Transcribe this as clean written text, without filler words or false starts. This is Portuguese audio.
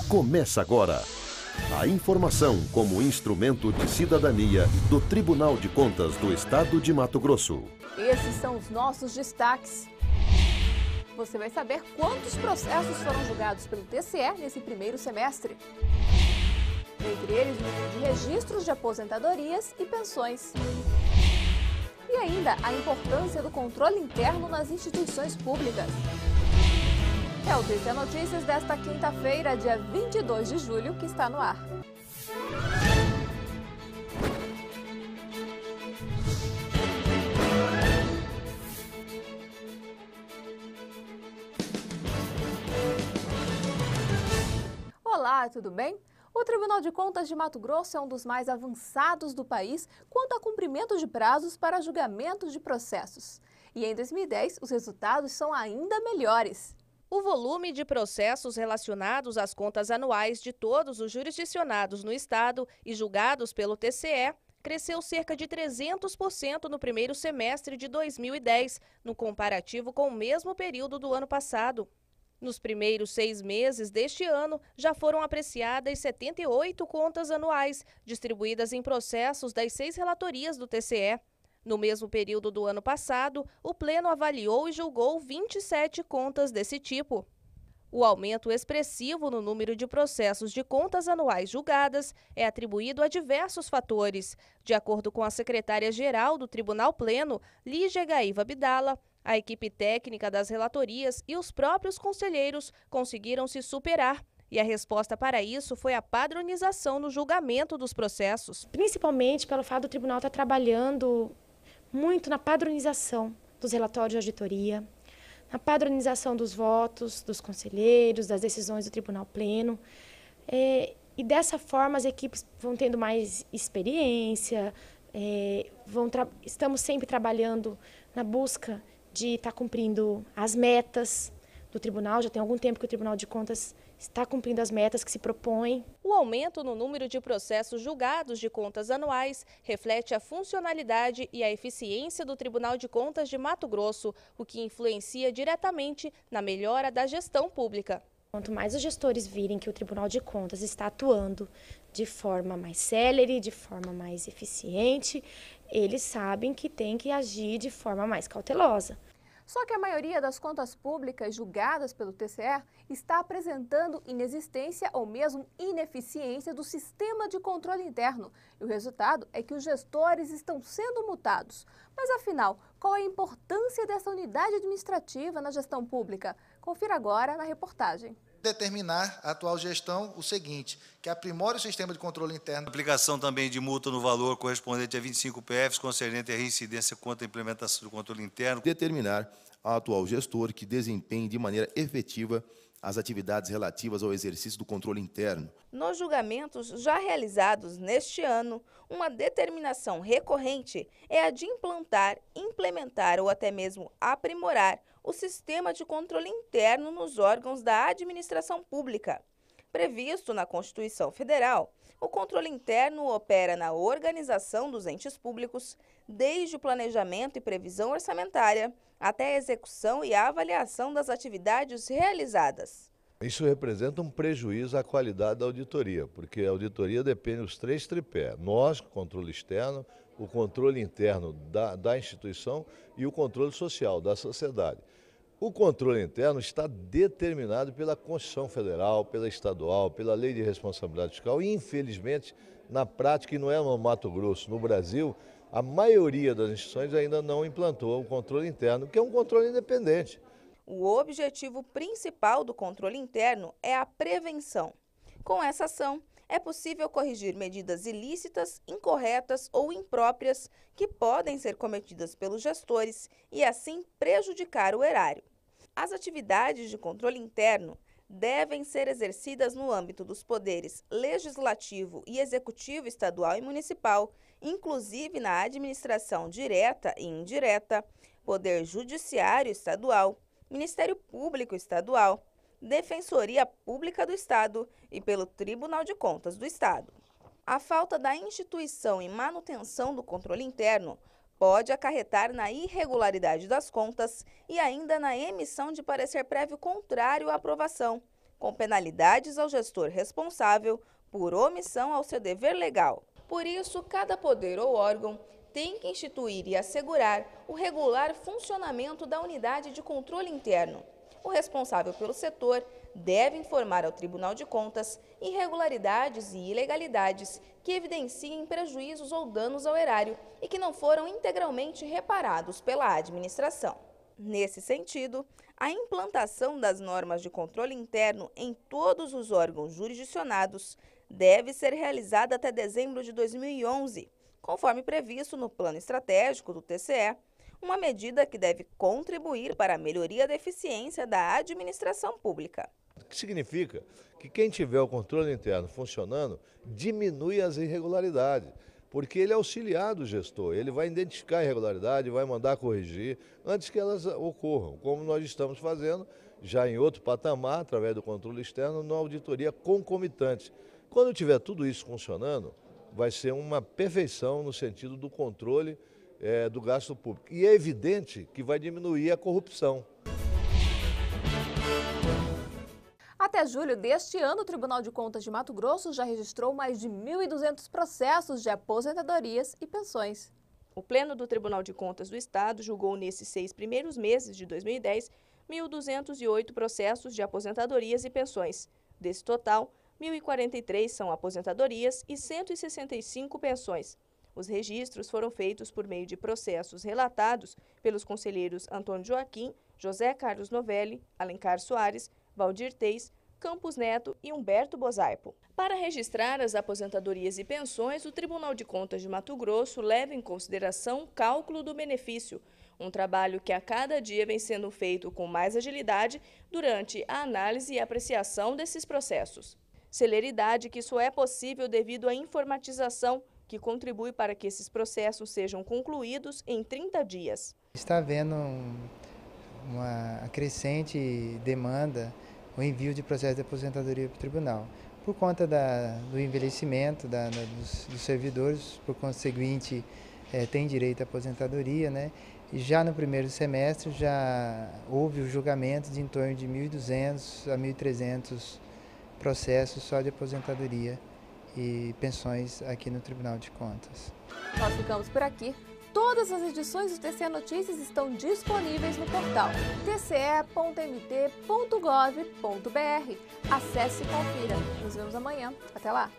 Começa agora. A informação como instrumento de cidadania do Tribunal de Contas do Estado de Mato Grosso. Esses são os nossos destaques. Você vai saber quantos processos foram julgados pelo TCE nesse primeiro semestre. Entre eles, o número de registros de aposentadorias e pensões. E ainda a importância do controle interno nas instituições públicas. É o TCE Notícias desta quinta-feira, dia 22 de julho, que está no ar. Olá, tudo bem? O Tribunal de Contas de Mato Grosso é um dos mais avançados do país quanto a cumprimento de prazos para julgamento de processos. E em 2010, os resultados são ainda melhores. O volume de processos relacionados às contas anuais de todos os jurisdicionados no Estado e julgados pelo TCE cresceu cerca de 300% no primeiro semestre de 2010, no comparativo com o mesmo período do ano passado. Nos primeiros 6 meses deste ano, já foram apreciadas 78 contas anuais, distribuídas em processos das 6 relatorias do TCE. No mesmo período do ano passado, o Pleno avaliou e julgou 27 contas desse tipo. O aumento expressivo no número de processos de contas anuais julgadas é atribuído a diversos fatores. De acordo com a secretária-geral do Tribunal Pleno, Lígia Gaiva Abdala, a equipe técnica das relatorias e os próprios conselheiros conseguiram se superar. E a resposta para isso foi a padronização no julgamento dos processos. Principalmente pelo fato do tribunal estar trabalhando muito na padronização dos relatórios de auditoria, na padronização dos votos dos conselheiros, das decisões do Tribunal Pleno. E dessa forma as equipes vão tendo mais experiência, estamos sempre trabalhando na busca de estar cumprindo as metas do tribunal. Já tem algum tempo que o Tribunal de Contas está cumprindo as metas que se propõe. O aumento no número de processos julgados de contas anuais reflete a funcionalidade e a eficiência do Tribunal de Contas de Mato Grosso, o que influencia diretamente na melhora da gestão pública. Quanto mais os gestores virem que o Tribunal de Contas está atuando de forma mais célere, de forma mais eficiente, eles sabem que tem que agir de forma mais cautelosa. Só que a maioria das contas públicas julgadas pelo TCE está apresentando inexistência ou mesmo ineficiência do sistema de controle interno. E o resultado é que os gestores estão sendo multados. Mas afinal, qual é a importância dessa unidade administrativa na gestão pública? Confira agora na reportagem. Determinar a atual gestão o seguinte, que aprimore o sistema de controle interno. Aplicação também de multa no valor correspondente a 25 PFs concernente à reincidência contra a implementação do controle interno. Determinar ao atual gestor que desempenhe de maneira efetiva as atividades relativas ao exercício do controle interno. Nos julgamentos já realizados neste ano, uma determinação recorrente é a de implantar, implementar ou até mesmo aprimorar o sistema de controle interno nos órgãos da administração pública. Previsto na Constituição Federal, o controle interno opera na organização dos entes públicos, desde o planejamento e previsão orçamentária até a execução e a avaliação das atividades realizadas. Isso representa um prejuízo à qualidade da auditoria, porque a auditoria depende dos 3 tripés. Nós, controle externo, o controle interno da instituição e o controle social da sociedade. O controle interno está determinado pela Constituição Federal, pela estadual, pela Lei de Responsabilidade Fiscal e, infelizmente, na prática, e não é no Mato Grosso, no Brasil, a maioria das instituições ainda não implantou o controle interno, que é um controle independente. O objetivo principal do controle interno é a prevenção. Com essa ação, é possível corrigir medidas ilícitas, incorretas ou impróprias que podem ser cometidas pelos gestores e, assim, prejudicar o erário. As atividades de controle interno devem ser exercidas no âmbito dos poderes legislativo e executivo estadual e municipal, inclusive na administração direta e indireta, poder judiciário estadual, Ministério Público Estadual, Defensoria Pública do Estado e pelo Tribunal de Contas do Estado. A falta da instituição e manutenção do controle interno pode acarretar na irregularidade das contas e ainda na emissão de parecer prévio contrário à aprovação, com penalidades ao gestor responsável por omissão ao seu dever legal. Por isso, cada poder ou órgão tem que instituir e assegurar o regular funcionamento da unidade de controle interno. O responsável pelo setor deve informar ao Tribunal de Contas irregularidades e ilegalidades que evidenciem prejuízos ou danos ao erário e que não foram integralmente reparados pela administração. Nesse sentido, a implantação das normas de controle interno em todos os órgãos jurisdicionados deve ser realizada até dezembro de 2011, conforme previsto no Plano Estratégico do TCE, uma medida que deve contribuir para a melhoria da eficiência da administração pública. O que significa que quem tiver o controle interno funcionando diminui as irregularidades, porque ele é auxiliar do gestor, ele vai identificar a irregularidade, vai mandar corrigir antes que elas ocorram, como nós estamos fazendo já em outro patamar, através do controle externo, na auditoria concomitante. Quando tiver tudo isso funcionando, vai ser uma perfeição no sentido do controle do gasto público. E é evidente que vai diminuir a corrupção. Até julho deste ano, o Tribunal de Contas de Mato Grosso já registrou mais de 1.200 processos de aposentadorias e pensões. O Pleno do Tribunal de Contas do Estado julgou nesses 6 primeiros meses de 2010 1.208 processos de aposentadorias e pensões. Desse total, 1.043 são aposentadorias e 165 pensões. Os registros foram feitos por meio de processos relatados pelos conselheiros Antônio Joaquim, José Carlos Novelli, Alencar Soares, Valdir Teis, Campos Neto e Humberto Bozaipo. Para registrar as aposentadorias e pensões, o Tribunal de Contas de Mato Grosso leva em consideração o cálculo do benefício, um trabalho que a cada dia vem sendo feito com mais agilidade durante a análise e apreciação desses processos. Celeridade que só é possível devido à informatização, que contribui para que esses processos sejam concluídos em 30 dias. Está havendo uma crescente demanda, o envio de processos de aposentadoria para o tribunal, por conta do envelhecimento dos servidores, por conseguinte, tem direito à aposentadoria, né? E já no primeiro semestre já houve o julgamento de em torno de 1.200 a 1.300 processos só de aposentadoria e pensões aqui no Tribunal de Contas. Nós ficamos por aqui. Todas as edições do TCE Notícias estão disponíveis no portal tce.mt.gov.br. Acesse e confira. Nos vemos amanhã. Até lá!